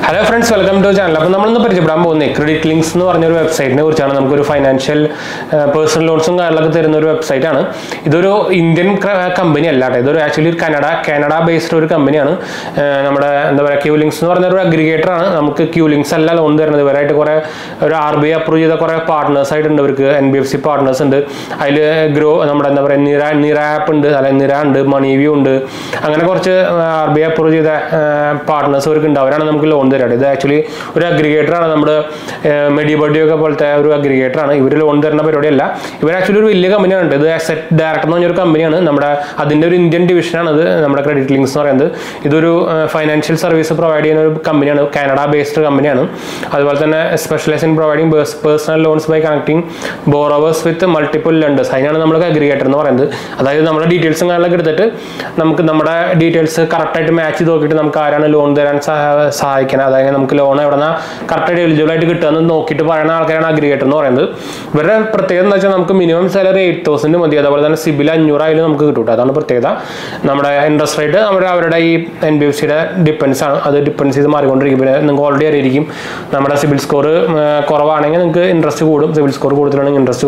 Hello friends, welcome to the channel. Now, we will see Creditlinks website. We will financial personal loans website. This is an Indian company. It is actually a Canada-based company. Q-Links is an aggregator. Q-Links is RBI approved partners, NBFC partners. Grow NIRAP, MoneyView, RBI approved partners. This is actually an aggregator. 𝗵𝗁𝗙𝗀 aggregator. This is actually a company. This is asset director company. This is Indian division. Creditlinks. This is a financial service providing company. Canada-based company. It specializes in providing personal loans by connecting borrowers with multiple lenders. This is an aggregator. That is the details. Details correct match loan loan correct eligible aggregator minimum salary 8,000 Cibil interest rate NBFC depends depends already Cibil score interest Cibil score interest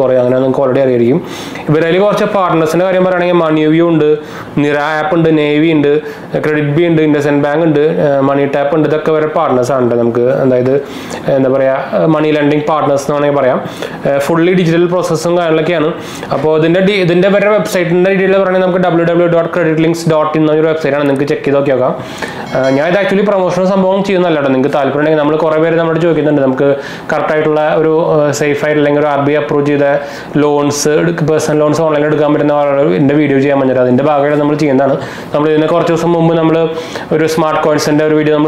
partners MoneyView NIRAP Navy Credit B Indus Bank Money Tap partners money lending partners fully digital processing website www.creditlinks.in website check actually promotional safe RBI approved loans personal loans online video smart coins video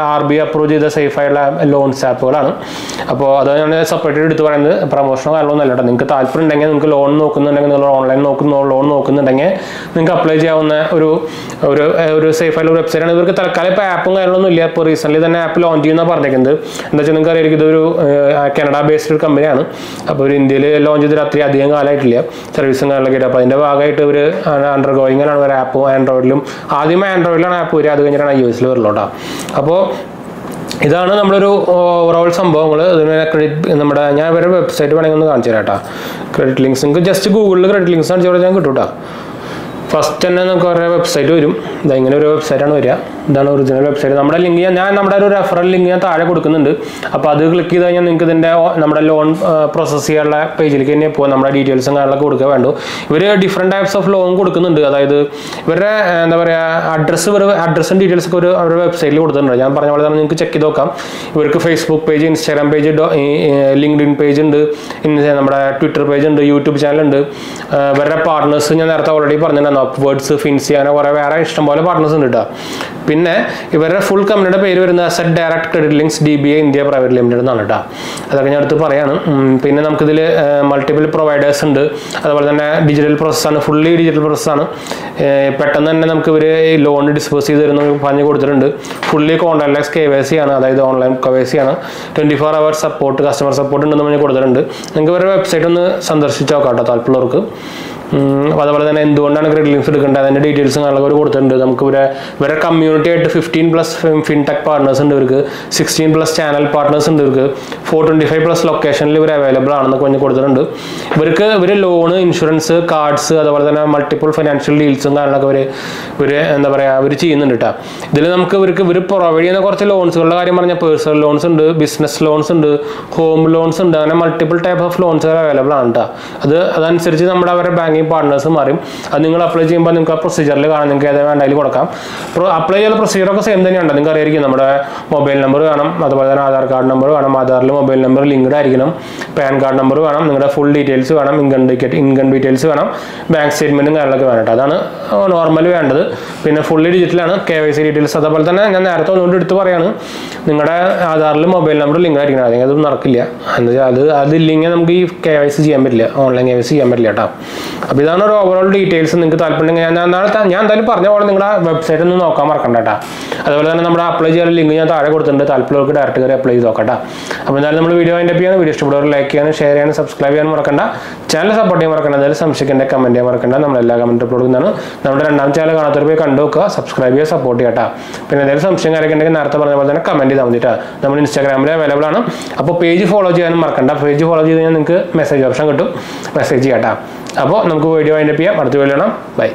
RBI approved safe loans app. Separated promotional loan online apply safe website app recently the app launched Canada-based company. India launched service undergoing app Android app use this is overall website Creditlinks. Just Google Creditlinks. First website website original website. Link referral link click loan process page details different types of loan address and details website check Facebook page, Instagram page, LinkedIn page, Twitter page, YouTube channel, partners already 𝗵𝗁𝗙𝗀𝗏𝗺 partners full company 𝑘𝑟𝑒𝑑𝑖𝑡 Creditlinks DBA India Private Limited multiple providers digital process fully digital process loan dispose fully contactless KYC online KYC 24 hours support customer support website Creditlinks details community at 15 plus fintech partners 16 plus channel partners 425 plus location available loan insurance cards multiple financial deals loans personal loans business loans home loans multiple types of loans available banking partners apply procedure apply procedure same mobile number Aadhaar card number mobile number link PAN card number full details income details bank statement normally fully digital KYC details mobile number link link KYC online KYC അപ്പോൾ ഇതാണ് ഒരു overall details. നിങ്ങൾക്ക് താല്പര്യമുണ്ടെങ്കിൽ ഞാൻ എന്തായാലും പറഞ്ഞ പോലെ നിങ്ങളുടെ വെബ്സൈറ്റ് ഒന്ന് നോക്കാൻ മറക്കണ്ട കേട്ടോ. അതുപോലെ തന്നെ നമ്മുടെ അപ്ലൈ ചെയ്യാൻ ലിങ്ക് ഞാൻ താഴെ കൊടുത്തിട്ടുണ്ട്, താല്പര്യമുള്ളവർക്ക് ഡയറക്റ്റ് കയറി അപ്ലൈ ചെയ്ത് നോക്കട്ടെ. അപ്പോൾ എന്തായാലും നമ്മൾ വീഡിയോ അതിൻ്റെ ചെയ്യാൻ വീഡിയോ ഇഷ്ടപ്പെടുന്നവർ ലൈക്ക് ചെയ്യാനും ഷെയർ ചെയ്യാനും സബ്സ്ക്രൈബ് ചെയ്യാനും മറക്കണ്ട. ചാനൽ സപ്പോർട്ട് ചെയ്യാൻ മറക്കണ്ട. എന്തായാലും സംശയിക്കേണ്ട കമൻറ്റ് ചെയ്യാൻ മറക്കണ്ട. നമ്മളെല്ലാ കമൻറ്റ് അപ്ലോഡ് ചെയ്യുന്നതാണ്. നമ്മുടെ രണ്ടാമത്തെ ചാനൽ കാണാത്തവർ പോയി കണ്ടു നോക്കുക, സബ്സ്ക്രൈബ് ചെയ്യുക, സപ്പോർട്ട് ചെയ്യട്ടോ. പിന്നെ എന്തെങ്കിലും സംശയം കാര്യമൊക്കെ ഉണ്ടെങ്കിൽ നേരത്തെ പറഞ്ഞ പോലെ തന്നെ കമൻറ്റ് ചെയ്താൽ മതിട്ടോ. നമ്മൾ ഇൻസ്റ്റാഗ്രാമിൽ അവൈലബിൾ ആണ്. അപ്പോൾ പേജ് ഫോളോ ചെയ്യാനും മറക്കണ്ട. പേജ് ഫോളോ ചെയ്ത് കഴിഞ്ഞാൽ നിങ്ങൾക്ക് മെസ്സേജ് ഓപ്ഷൻ കിട്ടും, മെസ്സേജ് ചെയ്യാട്ടോ. അപ്പോൾ നമുക്ക് വീഡിയോ അതിൻ്റെ ചെയ്യാം. അടുത്ത വീഡിയോ കാണാം. ബൈ.